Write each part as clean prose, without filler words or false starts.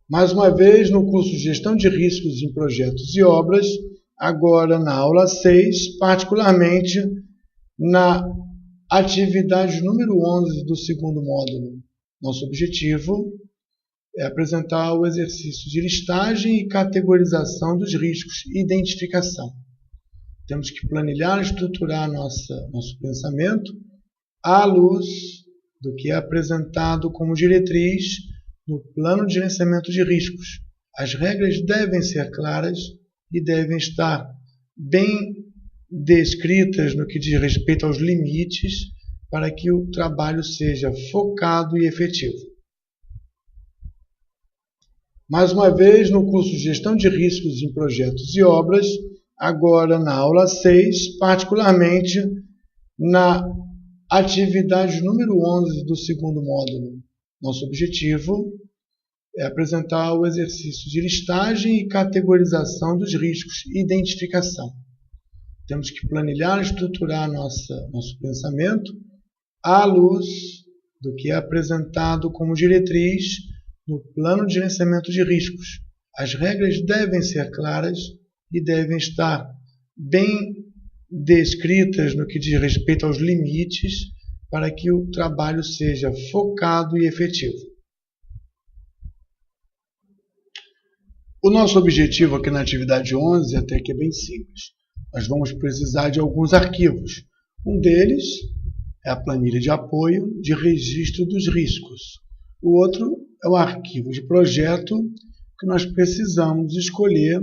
Mais uma vez, no curso de Gestão de Riscos em Projetos e Obras, agora na aula 6, particularmente na atividade número 11 do segundo módulo. Nosso objetivo é apresentar o exercício de listagem e categorização dos riscos e identificação. Temos que planilhar e estruturar nosso pensamento à luz do que é apresentado como diretriz no plano de gerenciamento de riscos. As regras devem ser claras e devem estar bem descritas no que diz respeito aos limites para que o trabalho seja focado e efetivo. Mais uma vez, no curso de Gestão de Riscos em Projetos e Obras, agora na aula 6, particularmente na atividade número 11 do segundo módulo. Nosso objetivo é apresentar o exercício de listagem e categorização dos riscos e identificação. Temos que planilhar e estruturar nosso pensamento à luz do que é apresentado como diretriz no plano de gerenciamento de riscos. As regras devem ser claras e devem estar bem descritas no que diz respeito aos limites para que o trabalho seja focado e efetivo. O nosso objetivo aqui na atividade 11 até que é bem simples. Nós vamos precisar de alguns arquivos. Um deles é a planilha de apoio de registro dos riscos. O outro é o arquivo de projeto que nós precisamos escolher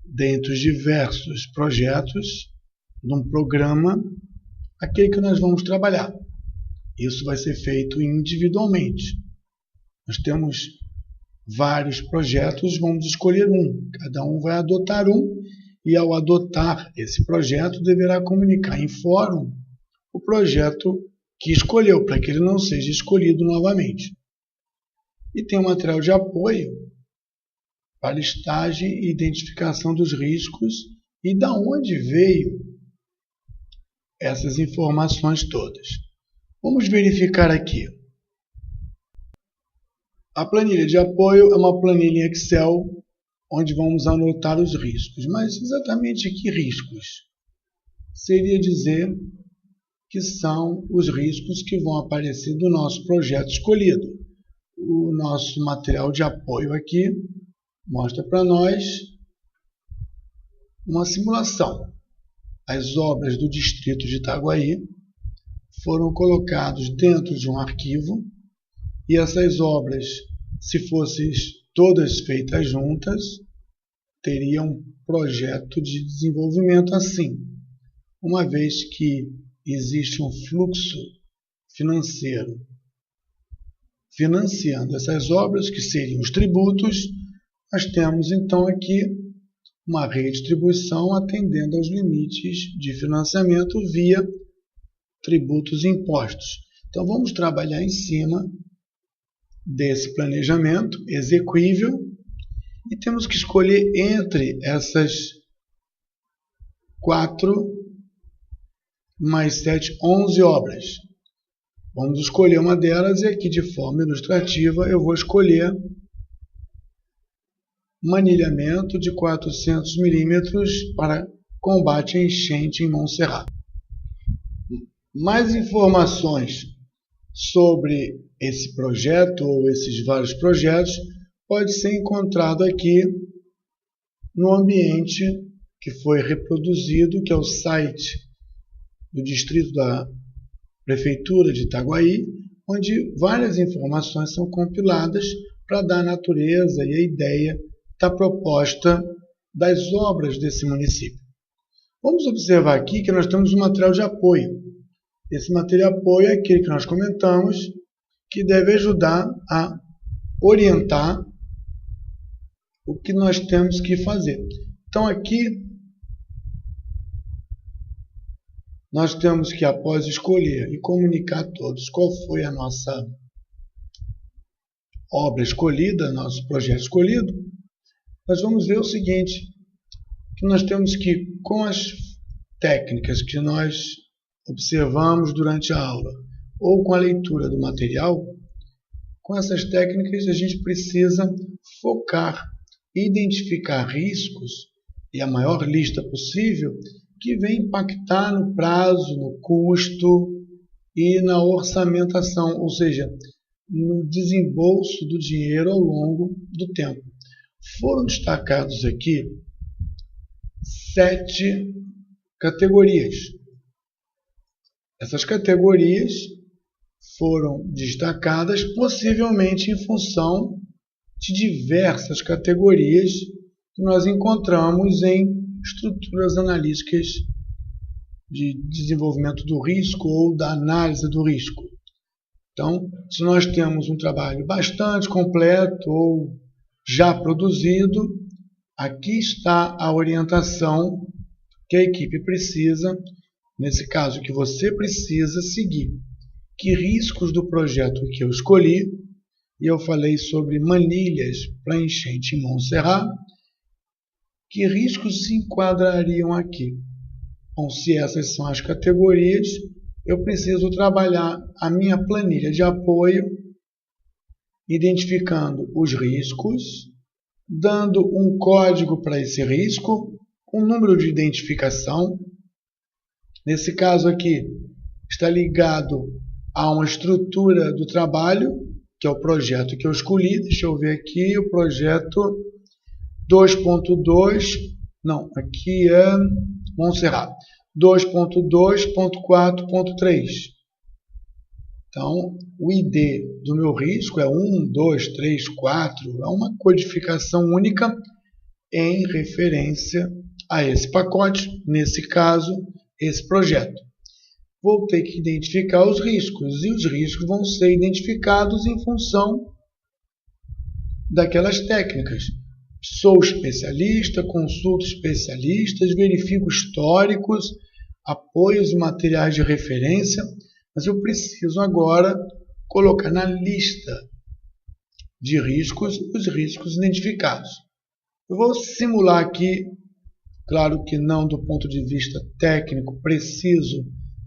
dentre os diversos projetos de um programa, aquele que nós vamos trabalhar. Isso vai ser feito individualmente. Nós temos vários projetos, vamos escolher um. Cada um vai adotar um e, ao adotar esse projeto, deverá comunicar em fórum o projeto que escolheu, para que ele não seja escolhido novamente. E tem o material de apoio para listagem e identificação dos riscos e da onde veio essas informações todas. Vamos verificar aqui. A planilha de apoio é uma planilha em Excel onde vamos anotar os riscos. Mas exatamente que riscos? Seria dizer que são os riscos que vão aparecer do nosso projeto escolhido. O nosso material de apoio aqui mostra para nós uma simulação. As obras do distrito de Itaguaí foram colocadas dentro de um arquivo e essas obras, se fossem todas feitas juntas, teriam um projeto de desenvolvimento assim. Uma vez que existe um fluxo financeiro financiando essas obras, que seriam os tributos, nós temos então aqui uma redistribuição atendendo aos limites de financiamento via tributos e impostos. Então vamos trabalhar em cima desse planejamento execuível e temos que escolher entre essas 4 mais 7, 11 obras. Vamos escolher uma delas e aqui de forma ilustrativa eu vou escolher manilhamento de 400 milímetros para combate à enchente em Montserrat. Mais informações sobre esse projeto ou esses vários projetos pode ser encontrado aqui no ambiente que foi reproduzido, que é o site do distrito da Prefeitura de Itaguaí, onde várias informações são compiladas para dar a natureza e a ideia da proposta das obras desse município. Vamos observar aqui que nós temos um material de apoio. Esse material de apoio é aquele que nós comentamos, que deve ajudar a orientar o que nós temos que fazer. Então aqui nós temos que, após escolher e comunicar a todos qual foi a nossa obra escolhida, nosso projeto escolhido, nós vamos ver o seguinte, que nós temos que, com as técnicas que nós observamos durante a aula, ou com a leitura do material, com essas técnicas a gente precisa focar e identificar riscos, e a maior lista possível, que vem impactar no prazo, no custo e na orçamentação, ou seja, no desembolso do dinheiro ao longo do tempo. Foram destacados aqui 7 categorias. Essas categorias foram destacadas possivelmente em função de diversas categorias que nós encontramos em estruturas analíticas de desenvolvimento do risco ou da análise do risco. Então, se nós temos um trabalho bastante completo ou já produzido, aqui está a orientação que a equipe precisa, nesse caso que você precisa seguir. Que riscos do projeto que eu escolhi, e eu falei sobre manilhas para enchente em Montserrat, que riscos se enquadrariam aqui? Bom, se essas são as categorias, eu preciso trabalhar a minha planilha de apoio, identificando os riscos, dando um código para esse risco, um número de identificação. Nesse caso aqui, está ligado a uma estrutura do trabalho, que é o projeto que eu escolhi. Deixa eu ver aqui, o projeto 2.2, não, aqui é Montserrat, 2.2.4.3. Então, o ID do meu risco é 1, 2, 3, 4, é uma codificação única em referência a esse pacote, nesse caso, esse projeto. Vou ter que identificar os riscos, e os riscos vão ser identificados em função daquelas técnicas. Sou especialista, consulto especialistas, verifico históricos, apoios e materiais de referência, mas eu preciso agora colocar na lista de riscos os riscos identificados. Eu vou simular aqui, claro que não do ponto de vista técnico preciso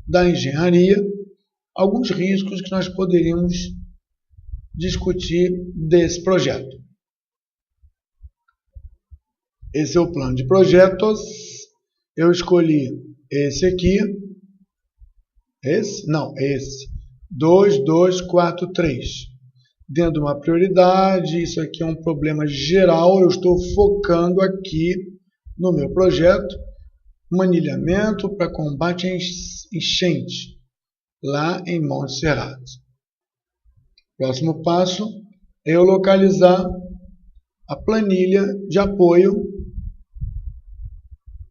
da engenharia, alguns riscos que nós poderíamos discutir desse projeto. Esse é o plano de projetos. Eu escolhi esse aqui. Esse? Não, esse. 2, 2, 4, 3. Dentro de uma prioridade, isso aqui é um problema geral. Eu estou focando aqui no meu projeto. Manilhamento para combate a enchente, lá em Montserrat. Próximo passo é eu localizar a planilha de apoio.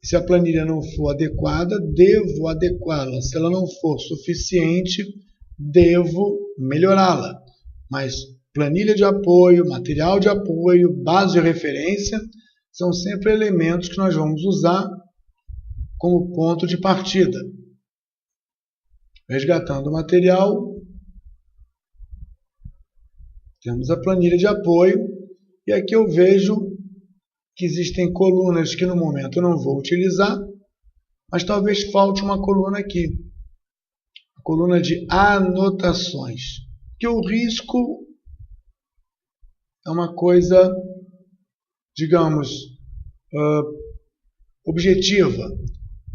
Se a planilha não for adequada, devo adequá-la. Se ela não for suficiente, devo melhorá-la. Mas planilha de apoio, material de apoio, base de referência, são sempre elementos que nós vamos usar como ponto de partida. Resgatando o material, temos a planilha de apoio, e aqui eu vejo que existem colunas que no momento eu não vou utilizar, mas talvez falte uma coluna aqui, a coluna de anotações, que o risco é uma coisa, digamos, objetiva,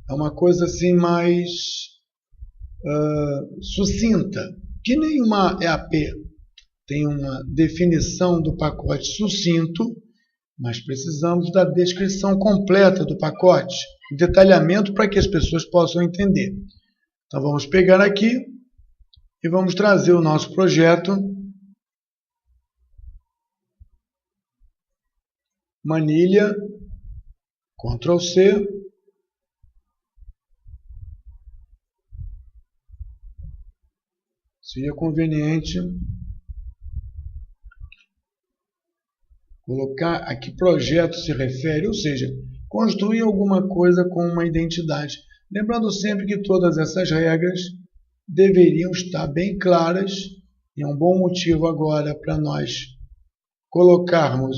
é uma coisa assim mais sucinta, que nem uma EAP tem uma definição do pacote sucinto, mas precisamos da descrição completa do pacote, detalhamento para que as pessoas possam entender. Então vamos pegar aqui e vamos trazer o nosso projeto, manilha, Ctrl C, seria conveniente colocar a que projeto se refere, ou seja, construir alguma coisa com uma identidade. Lembrando sempre que todas essas regras deveriam estar bem claras, e é um bom motivo agora para nós colocarmos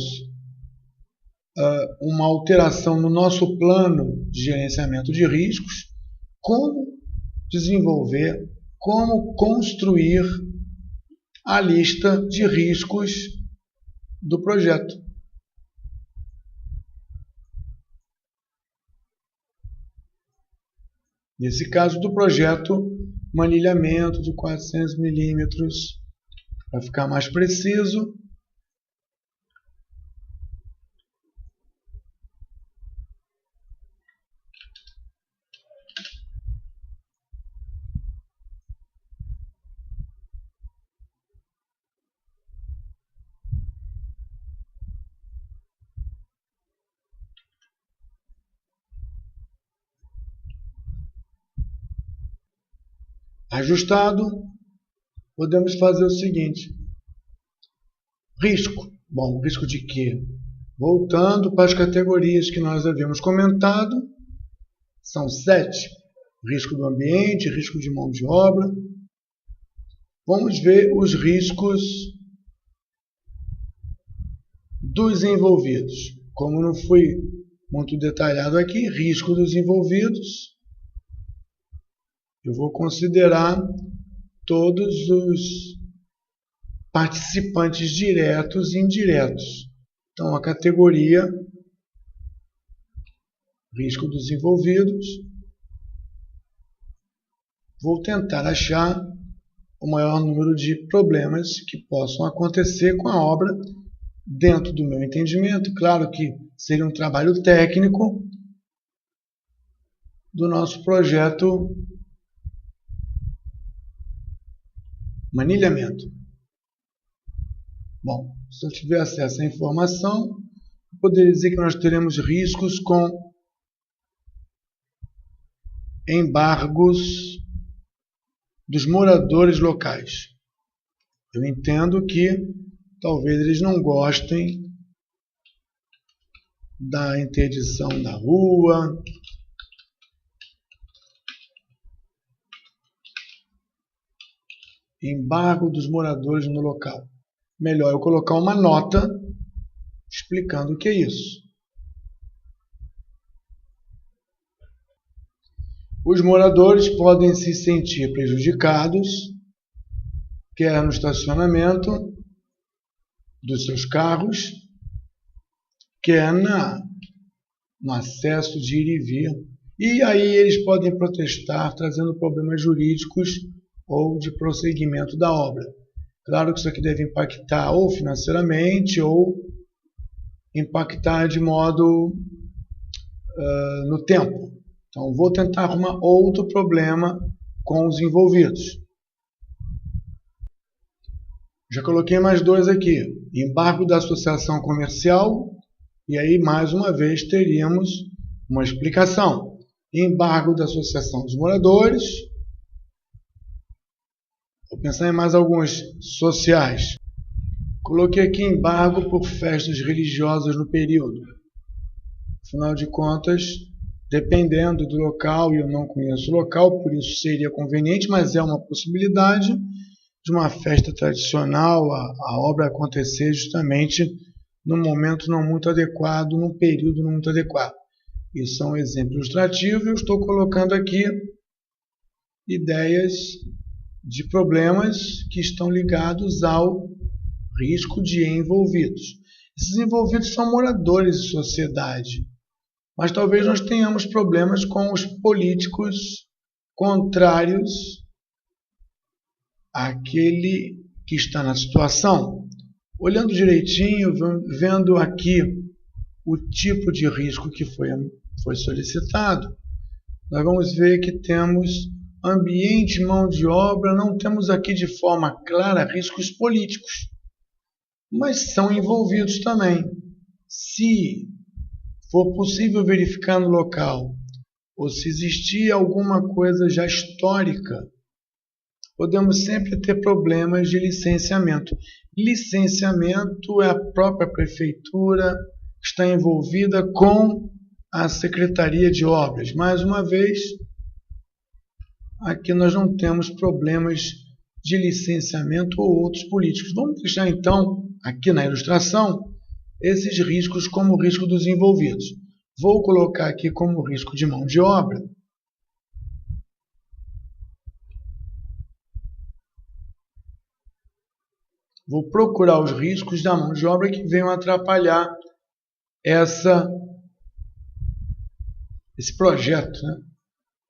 uma alteração no nosso plano de gerenciamento de riscos, como desenvolver, como construir a lista de riscos do projeto. Nesse caso do projeto, manilhamento de 400 milímetros, para ficar mais preciso. Ajustado, podemos fazer o seguinte. Risco. Bom, risco de quê? Voltando para as categorias que nós havíamos comentado, são 7. Risco do ambiente, risco de mão de obra. Vamos ver os riscos dos envolvidos. Como não fui muito detalhado aqui, risco dos envolvidos, eu vou considerar todos os participantes diretos e indiretos. Então, a categoria risco dos envolvidos, vou tentar achar o maior número de problemas que possam acontecer com a obra dentro do meu entendimento. Claro que seria um trabalho técnico do nosso projeto manilhamento. Bom, se eu tiver acesso à informação, eu poderia dizer que nós teremos riscos com embargos dos moradores locais. Eu entendo que talvez eles não gostem da interdição da rua, embargo dos moradores no local. Melhor eu colocar uma nota explicando o que é isso. Os moradores podem se sentir prejudicados, quer no estacionamento dos seus carros, quer no acesso de ir e vir. E aí eles podem protestar, trazendo problemas jurídicos ou de prosseguimento da obra. Claro que isso aqui deve impactar ou financeiramente ou impactar de modo no tempo. Então, vou tentar arrumar outro problema com os envolvidos. Já coloquei mais 2 aqui. Embargo da associação comercial. E aí, mais uma vez, teríamos uma explicação. Embargo da associação dos moradores. Vou pensar em mais alguns sociais. Coloquei aqui embargo por festas religiosas no período. Afinal de contas, dependendo do local, e eu não conheço o local, por isso seria conveniente, mas é uma possibilidade de uma festa tradicional, a obra acontecer justamente num momento não muito adequado, num período não muito adequado. Isso é um exemplo ilustrativo, eu estou colocando aqui ideias de problemas que estão ligados ao risco de envolvidos. Esses envolvidos são moradores de sociedade, mas talvez nós tenhamos problemas com os políticos contrários àquele que está na situação. Olhando direitinho, vendo aqui o tipo de risco que foi solicitado, nós vamos ver que temos ambiente, mão de obra, não temos aqui de forma clara riscos políticos, mas são envolvidos também. Se for possível verificar no local, ou se existir alguma coisa já histórica, podemos sempre ter problemas de licenciamento. Licenciamento é a própria prefeitura que está envolvida com a Secretaria de Obras. Mais uma vez, aqui nós não temos problemas de licenciamento ou outros políticos. Vamos deixar então, aqui na ilustração, esses riscos como o risco dos envolvidos. Vou colocar aqui como risco de mão de obra. vou procurar os riscos da mão de obra que venham atrapalhar esse projeto, né?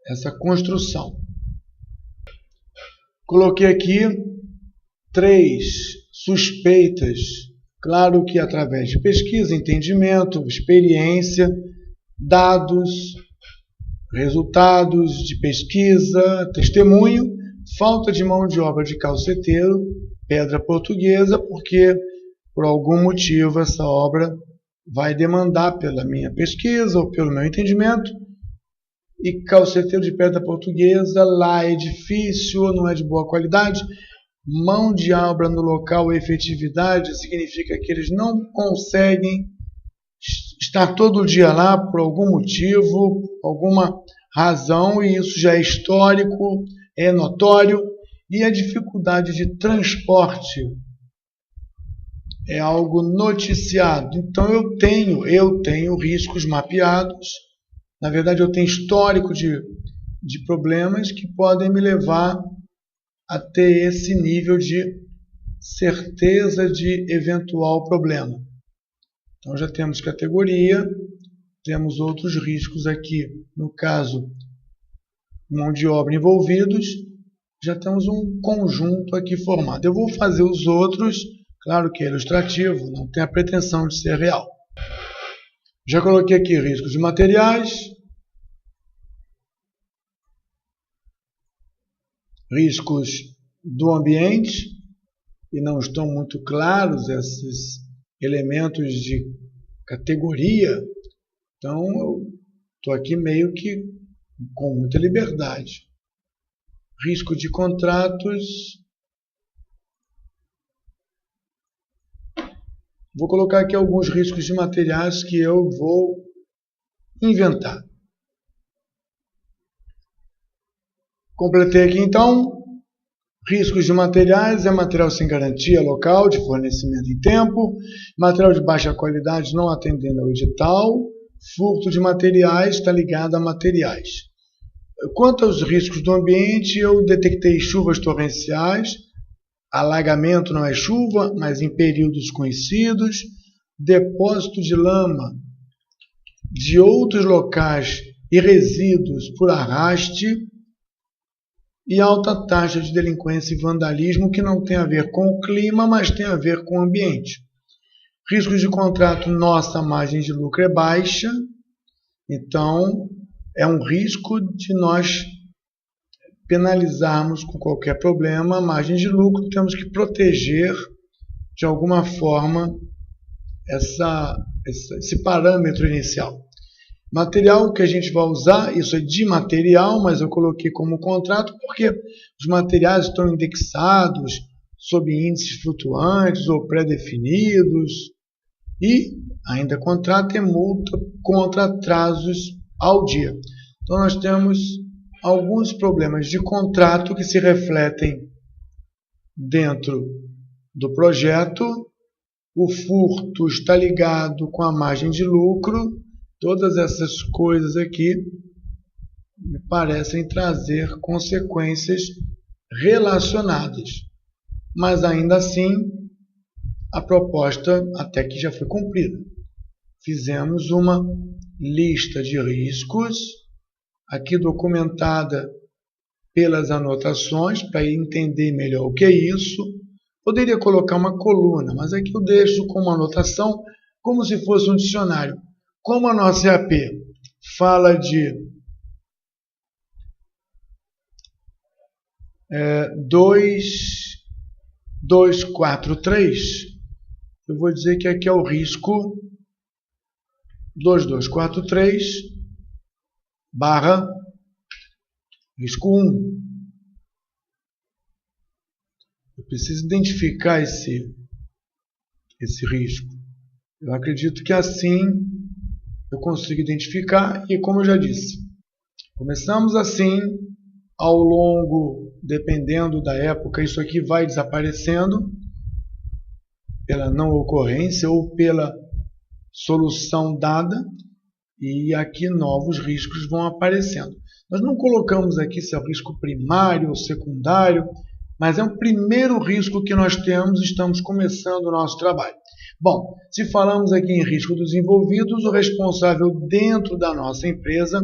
Essa construção. Coloquei aqui 3 suspeitas, claro que através de pesquisa, entendimento, experiência, dados, resultados de pesquisa, testemunho, falta de mão de obra de calceteiro, pedra portuguesa, porque por algum motivo essa obra vai demandar pela minha pesquisa ou pelo meu entendimento, e calceteiro de pedra portuguesa lá é difícil, não é de boa qualidade. Mão de obra no local, efetividade, significa que eles não conseguem estar todo dia lá por algum motivo, alguma razão, e isso já é histórico, é notório, e a dificuldade de transporte é algo noticiado. Então eu tenho riscos mapeados, na verdade eu tenho histórico de problemas que podem me levar a ter esse nível de certeza de eventual problema. Então já temos categoria, temos outros riscos aqui, no caso, mão de obra envolvidos, já temos um conjunto aqui formado. Eu vou fazer os outros, claro que é ilustrativo, não tem a pretensão de ser real. Já coloquei aqui riscos de materiais, riscos do ambiente, e não estão muito claros esses elementos de categoria, então eu estou aqui meio que com muita liberdade. Risco de contratos. Vou colocar aqui alguns riscos de materiais que eu vou inventar. Completei aqui então. Riscos de materiais é material sem garantia local de fornecimento em tempo, material de baixa qualidade não atendendo ao edital, furto de materiais está ligado a materiais. Quanto aos riscos do ambiente, eu detectei chuvas torrenciais, alagamento não é chuva, mas em períodos conhecidos, depósito de lama de outros locais e resíduos por arraste, e alta taxa de delinquência e vandalismo que não tem a ver com o clima, mas tem a ver com o ambiente. Riscos de contrato, nossa margem de lucro é baixa, então é um risco de nós penalizarmos com qualquer problema a margem de lucro, temos que proteger de alguma forma esse parâmetro inicial. Material que a gente vai usar, isso é de material, mas eu coloquei como contrato porque os materiais estão indexados sob índices flutuantes ou pré-definidos, e ainda contrato é multa contra atrasos ao dia. Então nós temos alguns problemas de contrato que se refletem dentro do projeto. O furto está ligado com a margem de lucro. Todas essas coisas aqui me parecem trazer consequências relacionadas. Mas ainda assim, a proposta até que já foi cumprida. Fizemos uma lista de riscos, aqui documentada pelas anotações, para entender melhor o que é isso. Poderia colocar uma coluna, mas aqui eu deixo como anotação, como se fosse um dicionário. Como a nossa EAP fala de 2243, eu vou dizer que aqui é o risco 2243 barra risco 1. Eu preciso identificar esse risco. Eu acredito que assim eu consigo identificar, e como eu já disse, começamos assim, ao longo, dependendo da época, isso aqui vai desaparecendo pela não ocorrência ou pela solução dada, e aqui novos riscos vão aparecendo. Nós não colocamos aqui se é o risco primário ou secundário, mas é o primeiro risco que nós temos, estamos começando o nosso trabalho. Bom, se falamos aqui em risco dos envolvidos, o responsável dentro da nossa empresa,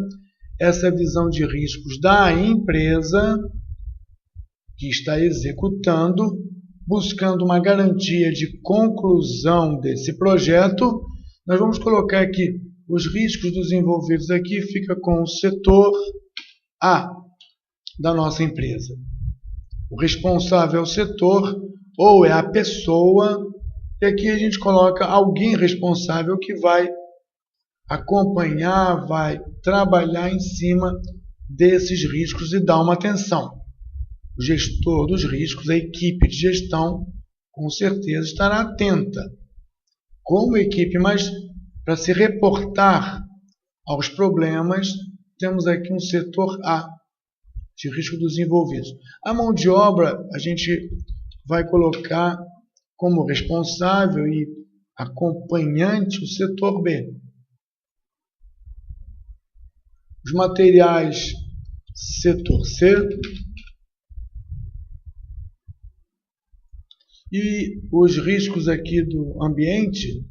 essa visão de riscos da empresa que está executando, buscando uma garantia de conclusão desse projeto, nós vamos colocar aqui os riscos dos envolvidos aqui, fica com o setor A da nossa empresa. O responsável é o setor ou é a pessoa, e aqui a gente coloca alguém responsável que vai acompanhar, vai trabalhar em cima desses riscos e dar uma atenção. O gestor dos riscos, a equipe de gestão, com certeza estará atenta como equipe, mas para se reportar aos problemas, temos aqui um setor A, de risco dos envolvidos. A mão de obra, a gente vai colocar como responsável e acompanhante o setor B. Os materiais, setor C. E os riscos aqui do ambiente,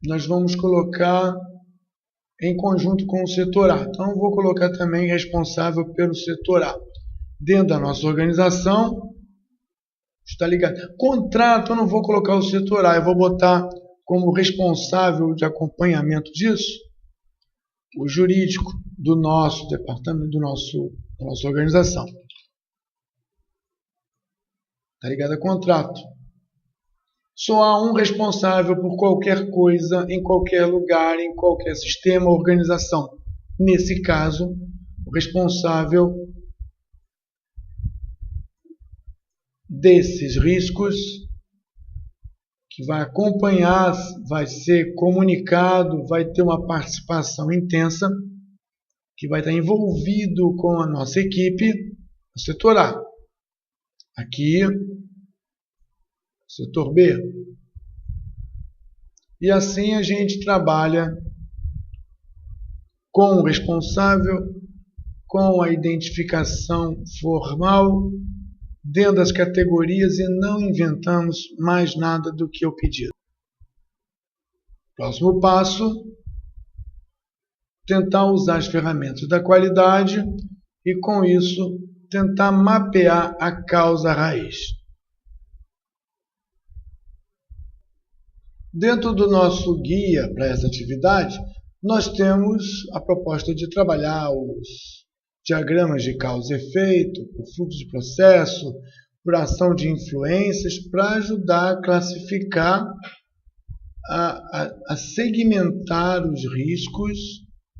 nós vamos colocar em conjunto com o setor A. Então, eu vou colocar também responsável pelo setor A. Dentro da nossa organização, está ligado. Contrato, eu não vou colocar o setor A, eu vou botar como responsável de acompanhamento disso o jurídico do nosso departamento, da nossa organização. Está ligado a contrato. Só há um responsável por qualquer coisa, em qualquer lugar, em qualquer sistema ou organização. Nesse caso, o responsável desses riscos, que vai acompanhar, vai ser comunicado, vai ter uma participação intensa, que vai estar envolvido com a nossa equipe, o setor A. Aqui, setor B. E assim a gente trabalha com o responsável, com a identificação formal, dentro das categorias e não inventamos mais nada do que o pedido. Próximo passo, tentar usar as ferramentas da qualidade e com isso tentar mapear a causa raiz. Dentro do nosso guia para essa atividade, nós temos a proposta de trabalhar os diagramas de causa e efeito, o fluxo de processo, por ação de influências, para ajudar a classificar, a segmentar os riscos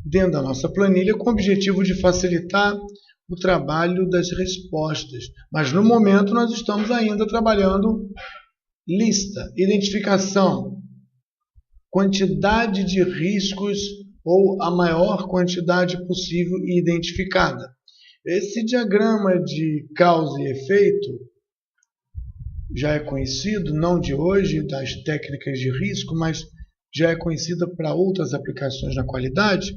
dentro da nossa planilha, com o objetivo de facilitar o trabalho das respostas. Mas no momento nós estamos ainda trabalhando lista, identificação, quantidade de riscos ou a maior quantidade possível identificada. Esse diagrama de causa e efeito já é conhecido, não de hoje, das técnicas de risco, mas já é conhecido para outras aplicações na qualidade.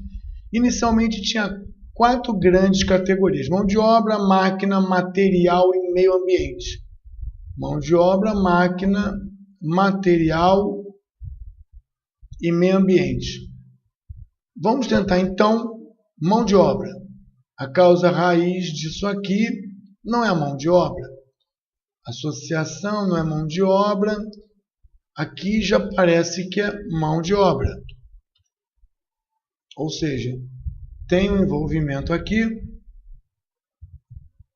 Inicialmente tinha 4 grandes categorias: mão de obra, máquina, material e meio ambiente. Mão de obra, máquina, material e meio ambiente. Vamos tentar então mão de obra. A causa raiz disso aqui não é a mão de obra. Associação não é mão de obra. Aqui já parece que é mão de obra. Ou seja, tem um envolvimento aqui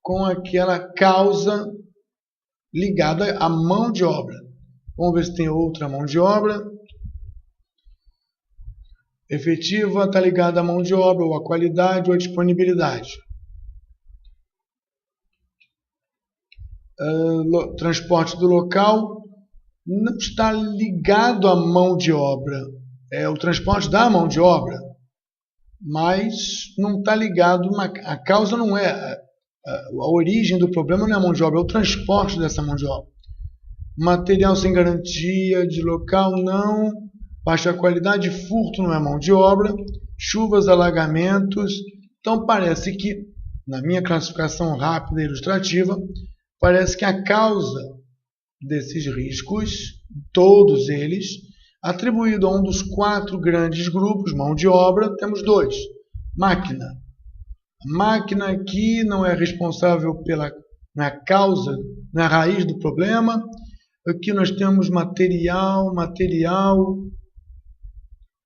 com aquela causa ligada à mão de obra. Vamos ver se tem outra mão de obra. Efetiva está ligada à mão de obra, ou à qualidade, ou à disponibilidade. Transporte do local não está ligado à mão de obra. É o transporte da mão de obra, mas não está ligado. A causa não é. A origem do problema não é a mão de obra, é o transporte dessa mão de obra. Material sem garantia de local, não. Baixa qualidade, furto não é mão de obra. Chuvas, alagamentos. Então parece que na minha classificação rápida e ilustrativa, parece que a causa desses riscos, todos eles, atribuído a um dos 4 grandes grupos, mão de obra, temos 2. Máquina. A máquina aqui não é responsável na causa, na raiz do problema. Aqui nós temos material,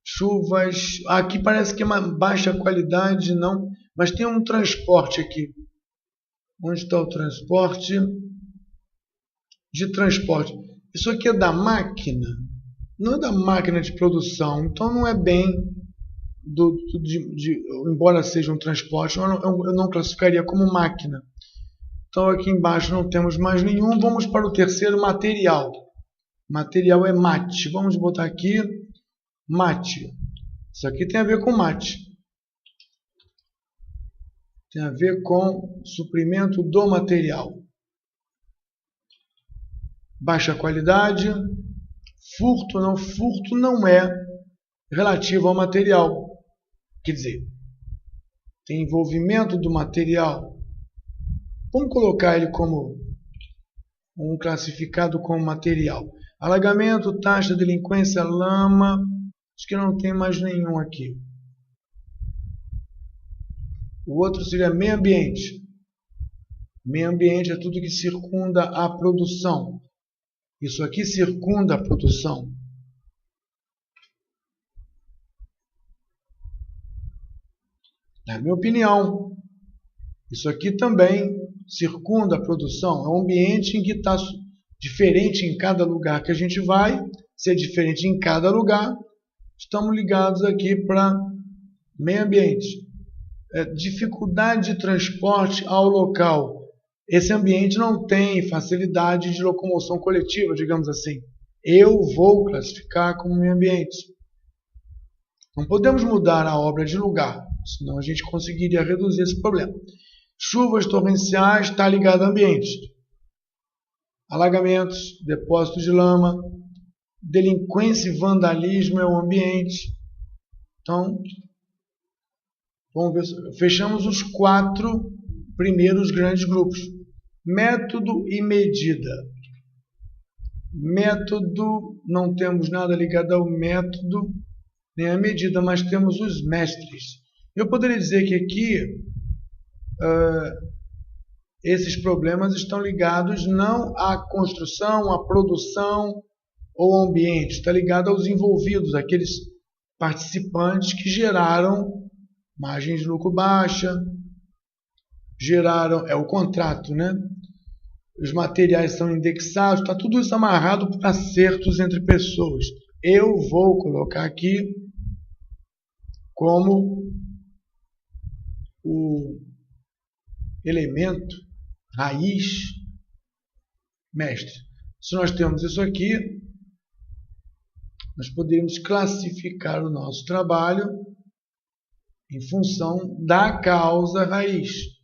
chuvas. Aqui parece que é uma baixa qualidade, não, mas tem um transporte aqui. Onde está o transporte? De transporte. Isso aqui é da máquina, não é da máquina de produção, então não é bem, embora seja um transporte, eu não classificaria como máquina. Então aqui embaixo não temos mais nenhum, vamos para o terceiro, material. Material é mate, vamos botar aqui, mate. Isso aqui tem a ver com mate. Tem a ver com suprimento do material. Baixa qualidade, furto não é relativo ao material. Quer dizer, tem envolvimento do material. Vamos colocar ele como classificado como material. Alagamento, taxa de delinquência, lama. Acho que não tem mais nenhum aqui. O outro seria meio ambiente. Meio ambiente é tudo que circunda a produção. Isso aqui circunda a produção. Na minha opinião, isso aqui também circunda a produção. É um ambiente em que está diferente em cada lugar que a gente vai. Se é diferente em cada lugar, estamos ligados aqui para meio ambiente. Dificuldade de transporte ao local. Esse ambiente não tem facilidade de locomoção coletiva, digamos assim. Eu vou classificar como meio ambiente. Não podemos mudar a obra de lugar, senão a gente conseguiria reduzir esse problema. Chuvas torrenciais está ligado ao ambiente. Alagamentos, depósitos de lama, delinquência e vandalismo é o ambiente. Então, vamos ver, fechamos os 4 primeiros grandes grupos. Método e medida. Método, não temos nada ligado ao método, nem à medida, mas temos os mestres. Eu poderia dizer que aqui esses problemas estão ligados não à construção, à produção ou ao ambiente, está ligado aos envolvidos, aqueles participantes que geraram margem de lucro baixa, geraram, o contrato, né? Os materiais são indexados, está tudo isso amarrado por acertos entre pessoas. Eu vou colocar aqui como o elemento raiz mestre. Se nós temos isso aqui, nós poderíamos classificar o nosso trabalho em função da causa raiz.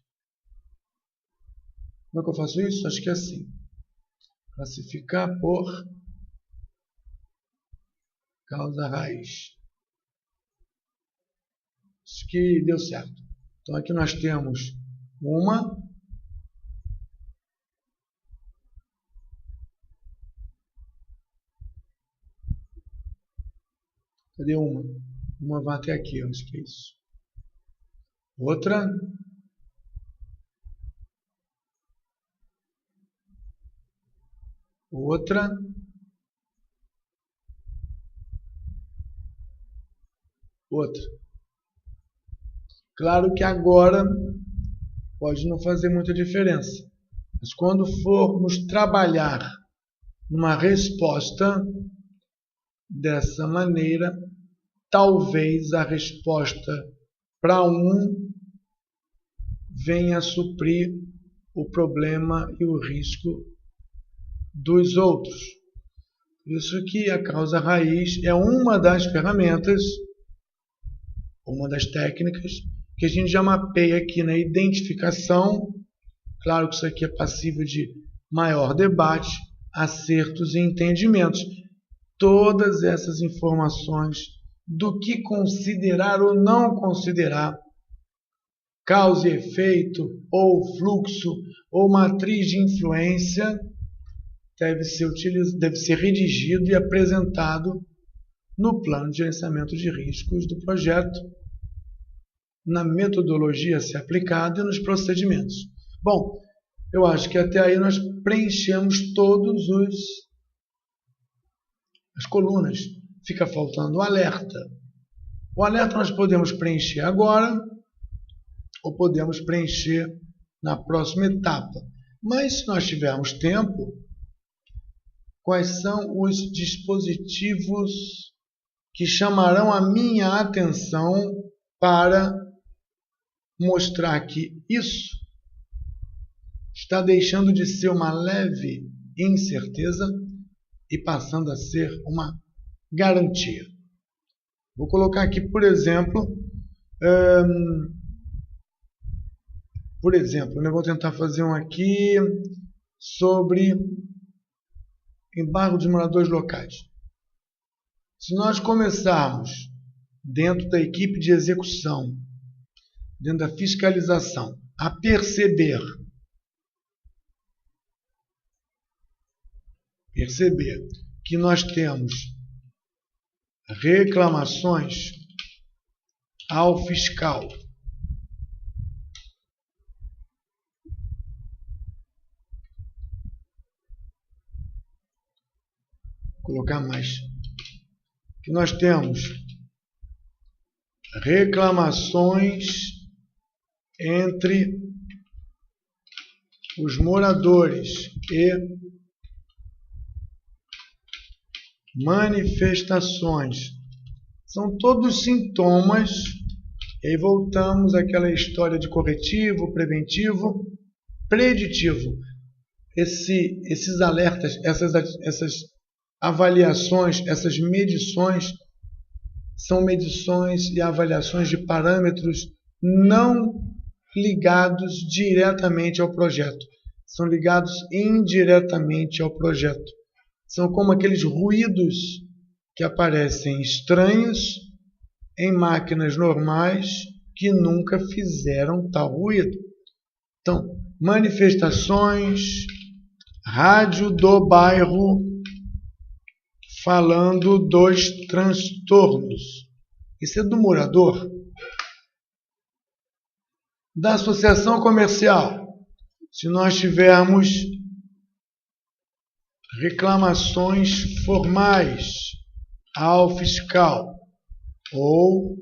Como é que eu faço isso? Acho que é assim. Classificar por causa raiz. Acho que deu certo. Então aqui nós temos uma. Cadê uma? Uma vai até aqui, eu acho que é isso. Outra. Outra. Outra. Claro que agora pode não fazer muita diferença, mas quando formos trabalhar numa resposta dessa maneira, talvez a resposta para um venha a suprir o problema e o risco dos outros. Por isso que a causa raiz é uma das ferramentas, uma das técnicas que a gente já mapeia aqui na identificação. Claro que isso aqui é passível de maior debate, acertos e entendimentos. Todas essas informações do que considerar ou não considerar causa e efeito, ou fluxo, ou matriz de influência, deve ser redigido e apresentado no plano de gerenciamento de riscos do projeto, na metodologia a ser aplicada e nos procedimentos. Bom, eu acho que até aí nós preenchemos todas as colunas. Fica faltando o alerta. O alerta nós podemos preencher agora ou podemos preencher na próxima etapa. Mas se nós tivermos tempo, quais são os dispositivos que chamarão a minha atenção para mostrar que isso está deixando de ser uma leve incerteza e passando a ser uma garantia. Vou colocar aqui, por exemplo, eu vou tentar fazer um aqui sobre embargo dos moradores locais. Se nós começarmos dentro da equipe de execução, dentro da fiscalização, a perceber que nós temos reclamações ao fiscal, vou colocar mais, que nós temos reclamações entre os moradores e manifestações. São todos sintomas, e aí voltamos àquela história de corretivo, preventivo, preditivo. Esses alertas, essas avaliações, essas medições, são medições e avaliações de parâmetros não ligados diretamente ao projeto. São ligados indiretamente ao projeto. São como aqueles ruídos que aparecem estranhos em máquinas normais que nunca fizeram tal ruído. Então, manifestações, rádio do bairro falando dos transtornos. Isso é do morador. Da associação comercial, se nós tivermos reclamações formais ao fiscal ou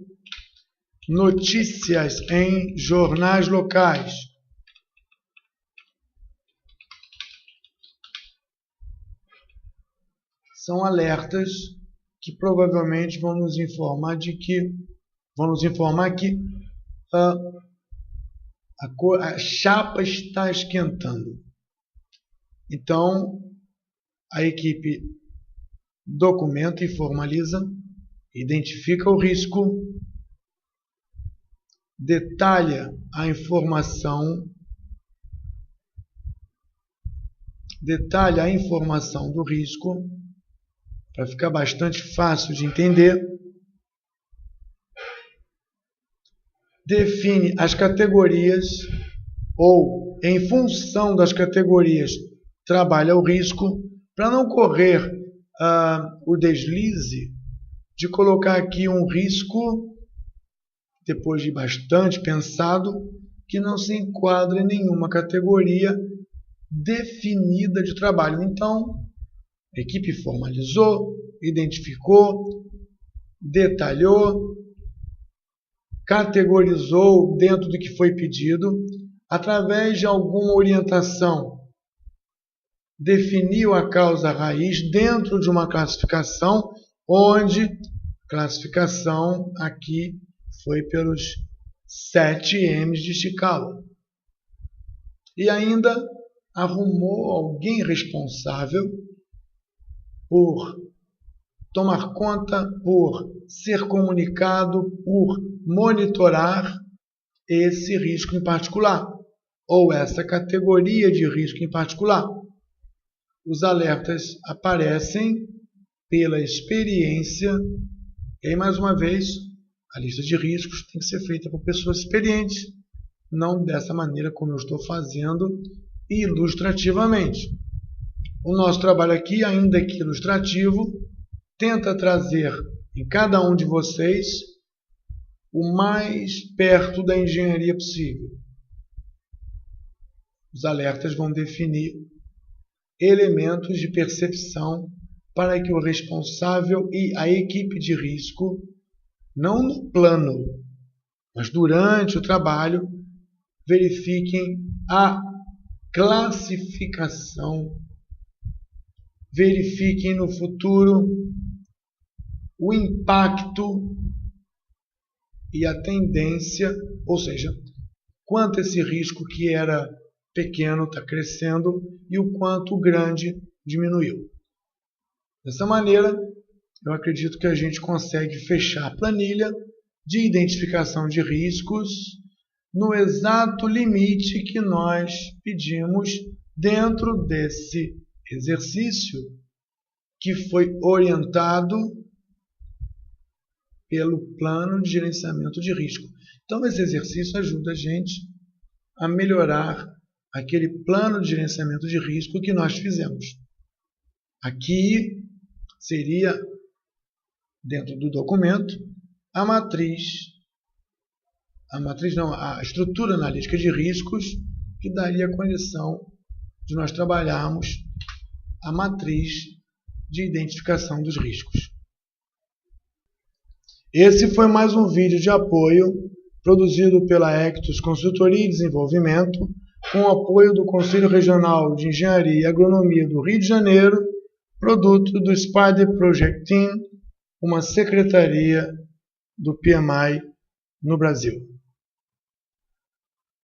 notícias em jornais locais, são alertas que provavelmente vão nos informar que a chapa está esquentando. Então, a equipe documenta e formaliza, identifica o risco, detalha a informação do risco, para ficar bastante fácil de entender, define as categorias ou, em função das categorias, trabalha o risco, para não correr o deslize de colocar aqui um risco, depois de bastante pensado, que não se enquadra em nenhuma categoria definida de trabalho. Então, a equipe formalizou, identificou, detalhou, categorizou dentro do que foi pedido, através de alguma orientação, definiu a causa raiz dentro de uma classificação, onde classificação aqui foi pelos 7 M's de Ishikawa. E ainda arrumou alguém responsável por tomar conta, por ser comunicado, por monitorar esse risco em particular, ou essa categoria de risco em particular. Os alertas aparecem pela experiência, e aí, mais uma vez, a lista de riscos tem que ser feita por pessoas experientes, não dessa maneira como eu estou fazendo ilustrativamente. O nosso trabalho aqui, ainda que ilustrativo, tenta trazer em cada um de vocês o mais perto da engenharia possível. Os alertas vão definir elementos de percepção para que o responsável e a equipe de risco, não no plano, mas durante o trabalho, verifiquem a classificação, verifiquem no futuro o impacto e a tendência, ou seja, quanto esse risco que era pequeno está crescendo e o quanto o grande diminuiu. Dessa maneira, eu acredito que a gente consegue fechar a planilha de identificação de riscos no exato limite que nós pedimos dentro desse exercício que foi orientado pelo plano de gerenciamento de risco. Então, esse exercício ajuda a gente a melhorar aquele plano de gerenciamento de risco que nós fizemos. Aqui seria, dentro do documento, a estrutura analítica de riscos, que daria a condição de nós trabalharmos a matriz de identificação dos riscos. Esse foi mais um vídeo de apoio produzido pela Ectus Consultoria e Desenvolvimento, com o apoio do Conselho Regional de Engenharia e Agronomia do Rio de Janeiro, produto do Spider Project Team, uma secretaria do PMI no Brasil.